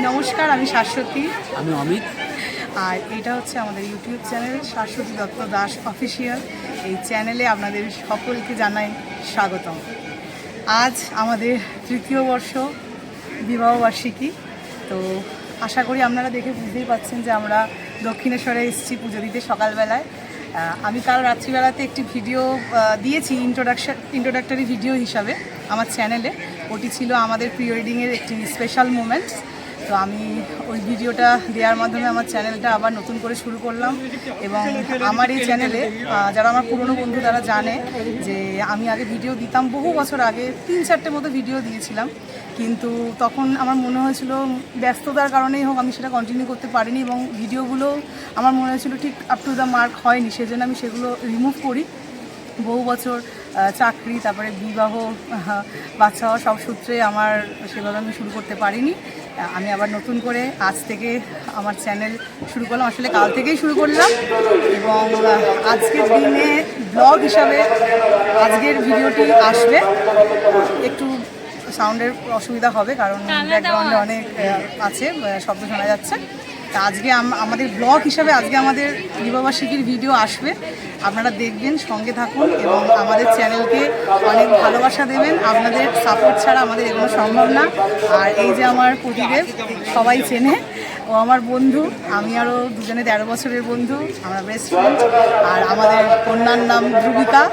নমস্কার, আমি শাশ্বতী। আমি অমিত। আর এটা হচ্ছে আমাদের YouTube channel Shashwati Dutta Das official. এই চ্যানেলে আপনাদের সকলকে জানাই স্বাগতম। আজ আমাদের তৃতীয় বর্ষ বিবাহবার্ষিকী। তো আশা করি আপনারা দেখে বুঝতেই পারছেন যে আমরা দক্ষিণেশ্বরে এসেছি পুজো দিতে সকালবেলায়। আমি কাল রাত্রিবেলাতে একটি ভিডিও দিয়েছি ইন্ট্রোডাক্টরি ভিডিও হিসাবে আমার চ্যানেলে। ওটি ছিল আমাদের প্রি ওয়েডিংয়ের একটি স্পেশাল মোমেন্টস। তো আমি ওই ভিডিওটা দেওয়ার মাধ্যমে আমার চ্যানেলটা আবার নতুন করে শুরু করলাম। এবং আমার এই চ্যানেলে যারা আমার পুরনো বন্ধু তারা জানে যে আমি আগে ভিডিও দিতাম, বহু বছর আগে 3-4টে মতো ভিডিও দিয়েছিলাম, কিন্তু তখন আমার মনে হয়েছিল ব্যস্ততার কারণেই হোক আমি সেটা কন্টিনিউ করতে পারিনি এবং ভিডিওগুলো আমার মনে হয়েছিল ঠিক আপ টু দ্য মার্ক হয়নি, সেজন্য আমি সেগুলো রিমুভ করি। বহু বছর চাকরি, তারপরে বিবাহ, বাচ্চা হওয়া, সব সূত্রে আমার সেভাবে আমি শুরু করতে পারিনি। আমি আবার নতুন করে আজ থেকে আমার চ্যানেল শুরু করলাম, আসলে কাল থেকেই শুরু করলাম। এবং আজকের দিনে ব্লগ হিসাবে আজকের ভিডিওটি আসবে। একটু সাউন্ডের অসুবিধা হবে কারণ ব্যাকগ্রাউন্ডে অনেক আছে, শব্দ শোনা যাচ্ছে। আজকে আমাদের ব্লগ হিসাবে আজকে আমাদের বিবাহবার্ষিকীর ভিডিও আসবে, আপনারা দেখবেন, সঙ্গে থাকুন এবং আমাদের চ্যানেলকে অনেক ভালোবাসা দেবেন। আপনাদের সাপোর্ট ছাড়া আমাদের এগুলো সম্ভব না। আর এই যে আমার প্রতিদেব, সবাই চেনে, ও আমার বন্ধু, আমি আরও দুজনে 13 বছরের বন্ধু, আমরা বেস্ট ফ্রেন্ড। আর আমাদের কন্যার নাম ধ্রুবিকা,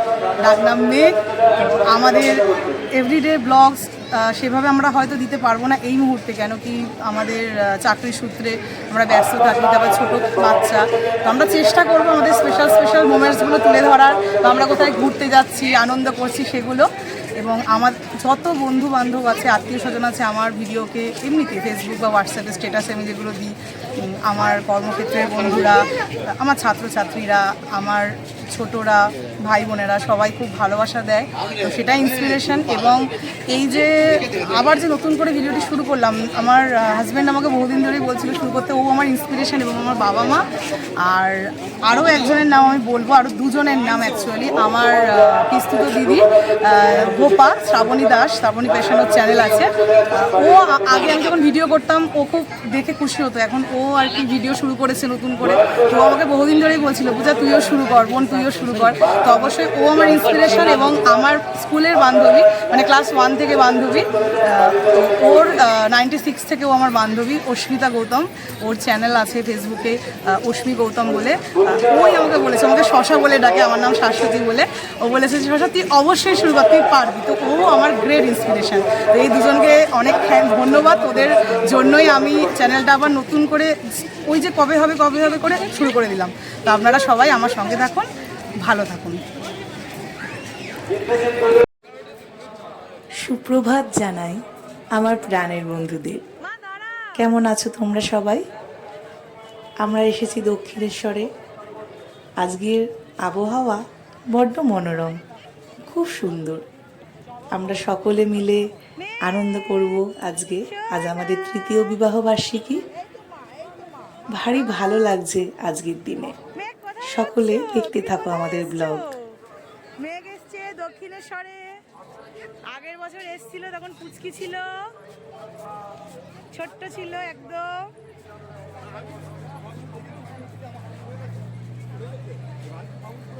ডাক নাম মেঘ। আমাদের এভরিডে ব্লগস সেভাবে আমরা হয়তো দিতে পারবো না এই মুহূর্তে, কেন কি আমাদের চাকরির সূত্রে আমরা ব্যস্ত থাকি, তারপর ছোটো বাচ্চা। তো আমরা চেষ্টা করবো আমাদের স্পেশাল মোমেন্টসগুলো তুলে ধরার, বা আমরা কোথায় ঘুরতে যাচ্ছি, আনন্দ করছি সেগুলো। এবং আমার যত বন্ধু বান্ধব আছে, আত্মীয় স্বজন আছে, আমার ভিডিওকে এমনিতে ফেসবুক বা হোয়াটসঅ্যাপে স্ট্যাটাসে আমি যেগুলো দিই, আমার কর্মক্ষেত্রের বন্ধুরা, আমার ছাত্রছাত্রীরা, আমার ছোটরা, ভাই বোনেরা সবাই খুব ভালোবাসা দেয়। তো সেটাই ইন্সপিরেশন। এবং এই যে আবার যে নতুন করে ভিডিওটি শুরু করলাম, আমার হাজব্যান্ড আমাকে বহুদিন ধরেই বলছিল শুরু করতে, ও আমার ইন্সপিরেশন এবং আমার বাবা মা। আর আরও একজনের নাম আমি বলবো, আরও দুজনের নাম অ্যাকচুয়ালি। আমার পিস্তুত দিদি গোপা, শ্রাবণী দাস, শ্রাবণী পেশানোর চ্যানেল আছে। ও আগে আমি যখন ভিডিও করতাম ও খুব দেখে খুশি হতো, এখন ও আর কি ভিডিও শুরু করেছে নতুন করে। তো আমাকে বহুদিন ধরেই বলছিল, পূজা তুইও শুরু কর, বোন তুইও শুরু কর। তো অবশ্যই ও আমার ইন্সপিরেশন। এবং আমার স্কুলের বান্ধবী, মানে ক্লাস 1 থেকে বান্ধবী, ওর 96 থেকে ও আমার বান্ধবী, অস্মিতা গৌতম। ওর চ্যানেল আছে ফেসবুকে, অস্মি গৌতম বলে। ওই আমাকে বলেছে, আমাকে শশা বলে ডাকে, আমার নাম শাশ্বতী বলে। ও বলেছে শশা তুই অবশ্যই শুরু কর, তুই পারবি। তো ও আমার গ্রেট ইন্সপিরেশন। তো এই দুজনকে অনেক ধন্যবাদ, ওদের জন্যই আমি চ্যানেলটা আবার নতুন করে ওই যে কবে হবে করে শুরু করে দিলাম। তো আপনারা সবাই আমার সঙ্গে থাকুন, ভালো থাকুন। সুপ্রভাত জানাই আমার প্রাণের বন্ধুদের। কেমন আছো তোমরা সবাই? আমরা এসেছি দক্ষিণেশ্বরে। আজকের আবহাওয়া বড্ড মনোরম, খুব সুন্দর। আমরা সকলে মিলে আনন্দ করব আজকে। আজ আমাদের তৃতীয় বিবাহবার্ষিকী। ভারী ভালো লাগছে আজকের দিনে। সকলে দেখতে থাকো আমাদের ব্লগ। মেঘ এসছে দক্ষিণেশ্বরে। আগের বছর এসছিল, তখন পুচকি ছিল, ছোট্ট ছিল একদম।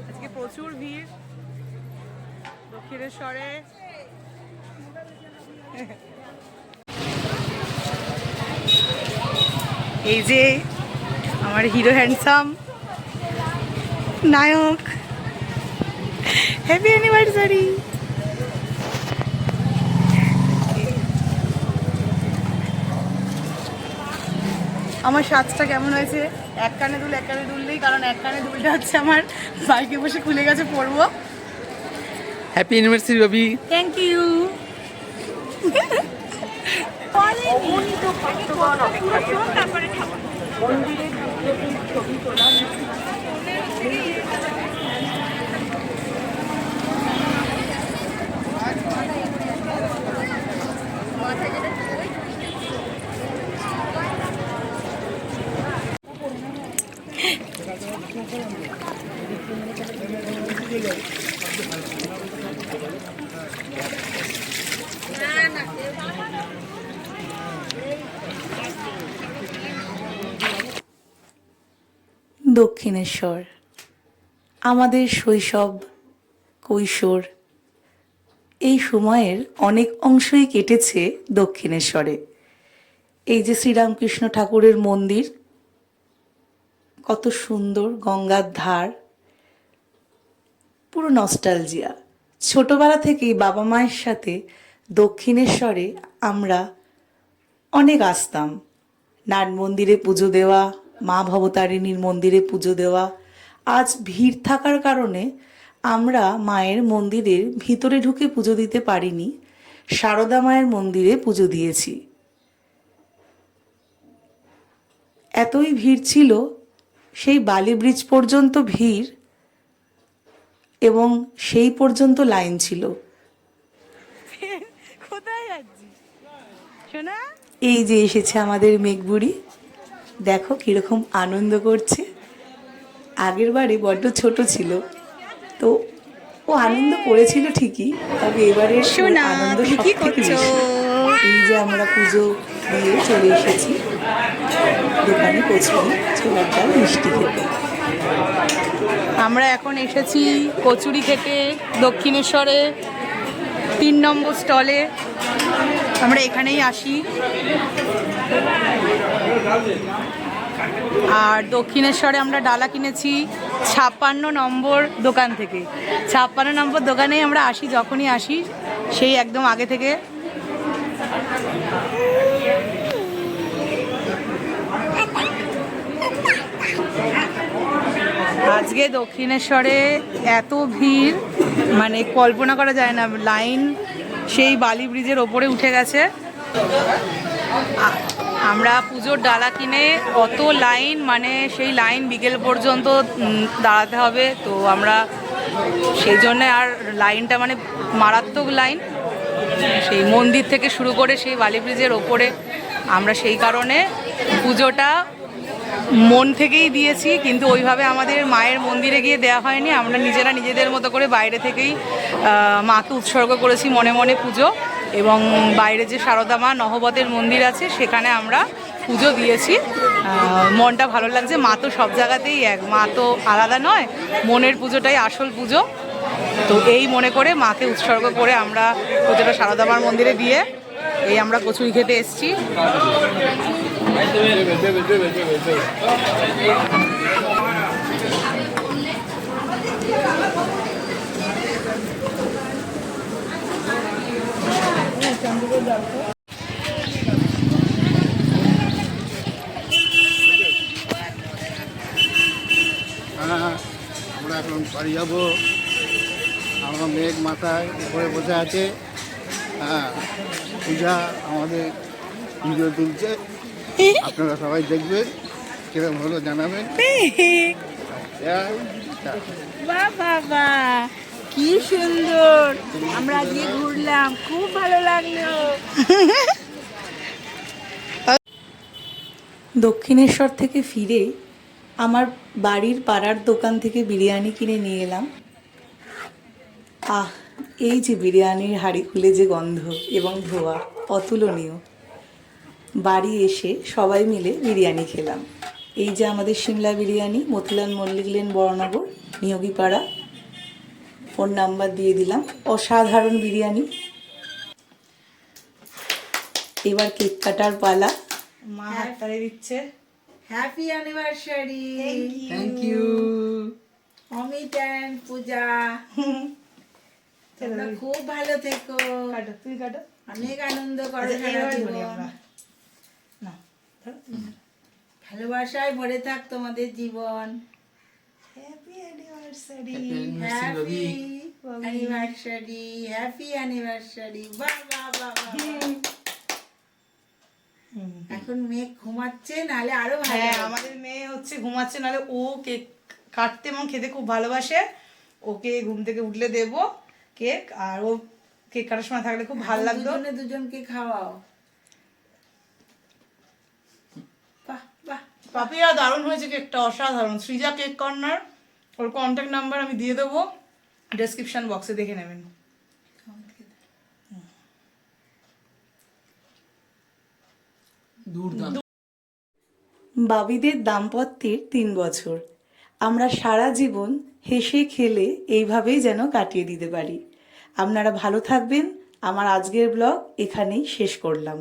আজকে প্রচুর ভিড় দক্ষিণেশ্বরে। এই যে আমার হিরো হ্যান্ডসাম নায়ক, হ্যাপি অ্যানিভার্সারি। আমার সাজটা কেমন হয়েছে? এক কানে দুললেই, কারণ এক কানে দুলটা হচ্ছে আমার বাইকে বসে খুলে গেছে, পরবো। Happy anniversary baby. Thank you. Dakshineswar. আমাদের শৈশব, কৈশোর এই সময়ের অনেক অংশই কেটেছে দক্ষিণেশ্বরে। এই যে শ্রীরামকৃষ্ণ ঠাকুরের মন্দির, কত সুন্দর, গঙ্গার ধার, পুরো নস্টালজিয়া। ছোটবেলা থেকেই বাবা মায়ের সাথে দক্ষিণেশ্বরে আমরা অনেক আসতাম। নাট মন্দিরে পুজো দেওয়া, মা ভবতারিণীর মন্দিরে পুজো দেওয়া। আজ ভিড় থাকার কারণে আমরা মায়ের মন্দিরের ভিতরে ঢুকে পুজো দিতে পারিনি, সারদা মায়ের মন্দিরে পুজো দিয়েছি। এতই ভিড় ছিল, সেই বালি ব্রিজ পর্যন্ত ভিড়, এবং সেই পর্যন্ত লাইন ছিল। কোথায় যাচ্ছিস সোনা? এই যে এসেছে আমাদের মেঘবুড়ি, দেখো কিরকম আনন্দ করছে। আগের বারে বড্ড ছোট ছিল, তো ও আনন্দ করেছিল ঠিকই, তবে এবারে সোনা, আনন্দ তুমি সব কি থেকে করছো? বেশি। এই যে আমরা পুজো দিয়ে চলে এসেছি দোকানে কচুরি, ছোলার ডাল, মিষ্টি খেতে। আমরা এখন এসেছি কচুরি খেতে দক্ষিণেশ্বরে 3 নম্বর স্টলে। আমরা এখানেই আসি। আর দক্ষিণেশ্বরে আমরা ডালা কিনেছি 56 নম্বর দোকান থেকে। 56 নম্বর দোকানেই আমরা আসি, যখনই আসি সেই একদম আগে থেকে। আজকে দক্ষিণেশ্বরে এত ভিড়, মানে কল্পনা করা যায় না। লাইন সেই বালি ব্রিজের ওপরে উঠে গেছে। আমরা পুজোর ডালা কিনে অত লাইন, মানে সেই লাইন বিকেল পর্যন্ত দাঁড়াতে হবে। তো আমরা সেই জন্য আর লাইনটা মানে মারাত্মক লাইন, সেই মন্দির থেকে শুরু করে সেই বালি ব্রিজের ওপরে। আমরা সেই কারণে পুজোটা মন থেকেই দিয়েছি, কিন্তু ওইভাবে আমাদের মায়ের মন্দিরে গিয়ে দেওয়া হয়নি। আমরা নিজেরা নিজেদের মতো করে বাইরে থেকেই মাকে উৎসর্গ করেছি মনে মনে পুজো। এবং বাইরে যে সারদা মা নহবতের মন্দির আছে সেখানে আমরা পুজো দিয়েছি। মনটা ভালো লাগছে। মা তো সব জায়গাতেই এক, মা তো আলাদা নয়, মনের পুজোটাই আসল পুজো। তো এই মনে করে মাকে উৎসর্গ করে আমরা পুজোটা সারদা মার মন্দিরে দিয়ে এই আমরা কচুরি খেতে এসেছি। আমরা এখন বাড়ি যাবো। আমরা মেঘ মাথায় উপরে বসে আছে। হ্যাঁ, পূজা আমাদের ভিডিও তুলছে, আপনারা সবাই দেখবেন, কিরকম হলো জানাবেন। বাবা কি সুন্দর, আমরা আজকে ঘুরলাম, খুব ভালো লাগলো। দক্ষিণেশ্বর থেকে ফিরে আমার বাড়ির পাড়ার দোকান থেকে বিরিয়ানি কিনে নিয়ে এলাম। এই যে বিরিয়ানির হাঁড়ি খুলে যে গন্ধ এবং ধোয়া, অতুলনীয়। বাড়ি এসে সবাই মিলে বিরিয়ানি খেলাম। এই যে আমাদের Simla biryani, Motilal Mallick lane, Baranagar, Neogipara. Phone number দিয়ে দিলাম। অসাধারণ বিরিয়ানি। এবার কেক কাটার পালা। মা হাততালি দিচ্ছে। Happy anniversary thank you. Amit and Puja, তোমরা খুব ভালো থেকো, কাটো, তুই কাটো। অনেক আনন্দ করো আচ্ছা, সারা এইবার ধরি জীবন। আমরা। না, ধরো তুমি ধরো। ভালোবাসায় ভরে থাক তোমাদের জীবন। Happy anniversary. Happy anniversary, happy anniversary. বাহ বাহ বাহ বাহ। এখন মেঘ ঘুমাচ্ছে, নাহলে আরো ভালো হ্যাঁ, হতো। আমাদের মেয়ে হচ্ছে ঘুমাচ্ছে, নাহলে ও কেক কাটতে এবং খেতে খুব ভালোবাসে। ওকে ঘুম থেকে উঠলে দেবো কেক, আর ও কেক কাটার সময় থাকলে খুব ভালো লাগতো। দুজনে দুজনকে খাওয়াও। বাহ বাহ। পাপিয়া দারুণ হয়েছে কেকটা, অসাধারণ। সৃজা কেক কর্নার, ওর কন্ট্যাক্ট নাম্বার আমি দিয়ে দেবো ডেসক্রিপশন বক্সে, দেখে নেবেন। দুর্দান্ত। বাবিদের দাম্পত্যের 3 বছর। আমরা সারা জীবন হেসে খেলে এইভাবেই যেন কাটিয়ে দিতে পারি। আপনারা ভালো থাকবেন। আমার আজকের ব্লগ এখানেই শেষ করলাম।